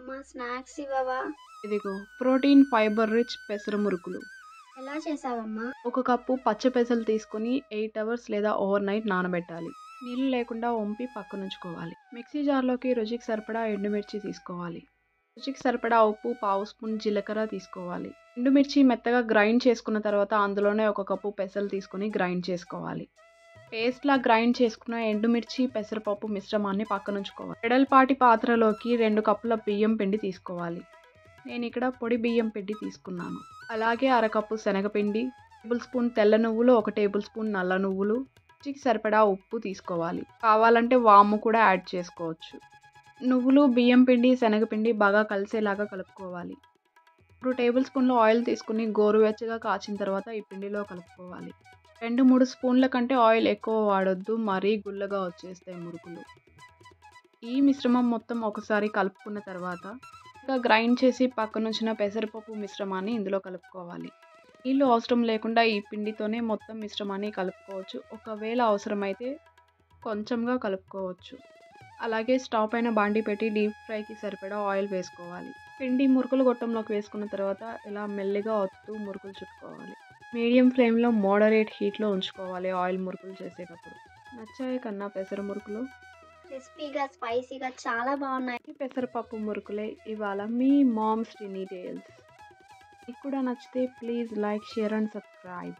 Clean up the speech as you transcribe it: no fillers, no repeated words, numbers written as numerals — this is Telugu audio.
అమ్మ స్నాక్స్ ఇవ్వవా? ఇదిగో ప్రోటీన్ ఫైబర్ రిచ్ పెసర మురుకులు. ఎలా చేసావమ్మా? ఒక కప్పు పచ్చ పెసలు తీసుకొని 8 అవర్స్ లేదా ఓవర్ నైట్ నానబెట్టాలి. నీళ్ళు లేకుండా వంపి పక్కనుంచుకోవాలి. మిక్సీ జార్లోకి రుచికి సరిపడా ఎండుమిర్చి తీసుకోవాలి. రుచికి సరిపడా ఉప్పు, పావు స్పూన్ జీలకర్ర తీసుకోవాలి. ఎండుమిర్చి మెత్తగా గ్రైండ్ చేసుకున్న తర్వాత అందులోనే ఒక కప్పు పెసలు తీసుకొని గ్రైండ్ చేసుకోవాలి. పేస్ట్లా గ్రైండ్ చేసుకున్న ఎండుమిర్చి పెసరపప్పు మిశ్రమాన్ని పక్కనుంచుకోవాలి. వెడల్పాటి పాత్రలోకి 2 కప్పుల బియ్యం పిండి తీసుకోవాలి. నేను ఇక్కడ పొడి బియ్యం పిండి తీసుకున్నాను. అలాగే అరకప్పు శనగపిండి, టేబుల్ స్పూన్ తెల్ల నువ్వులు, 1 టేబుల్ స్పూన్ నల్ల నువ్వులు, రుచికి సరిపడా ఉప్పు తీసుకోవాలి. కావాలంటే వాము కూడా యాడ్ చేసుకోవచ్చు. నువ్వులు, బియ్యం పిండి, శనగపిండి బాగా కలిసేలాగా కలుపుకోవాలి. 2 టేబుల్ స్పూన్ల ఆయిల్ తీసుకుని గోరువెచ్చగా కాచిన తర్వాత ఈ పిండిలో కలుపుకోవాలి. 2-3 స్పూన్ల కంటే ఆయిల్ ఎక్కువ వాడొద్దు, మరీ గుల్లగా వచ్చేస్తాయి మురుకులు. ఈ మిశ్రమం మొత్తం ఒకసారి కలుపుకున్న తర్వాత ఇంకా గ్రైండ్ చేసి పక్కనుంచిన పెసరపప్పు మిశ్రమాన్ని ఇందులో కలుపుకోవాలి. నీళ్ళు అవసరం లేకుండా ఈ పిండితోనే మొత్తం మిశ్రమాన్ని కలుపుకోవచ్చు. ఒకవేళ అవసరమైతే కొంచెంగా కలుపుకోవచ్చు. అలాగే స్టవ్ పైన బాండీ పెట్టి డీప్ ఫ్రైకి సరిపడా ఆయిల్ వేసుకోవాలి. పిండి మురుకులు గొట్టంలోకి వేసుకున్న తర్వాత ఇలా మెల్లిగా ఒత్తుతూ మురుకులు చుట్టుకోవాలి. మీడియం ఫ్లేమ్లో మోడరేట్ హీట్లో ఉంచుకోవాలి ఆయిల్ మురుకులు చేసేటప్పుడు. నచ్చాయి కన్నా పెసర మురుకులు? క్రిస్పీగా స్పైసీగా చాలా బాగున్నాయి. ఈ పెసరపప్పు మురుకులే ఇవాళ మీ మామ్స్ టినీ టేల్స్. మీకు కూడా నచ్చితే please like, share and subscribe.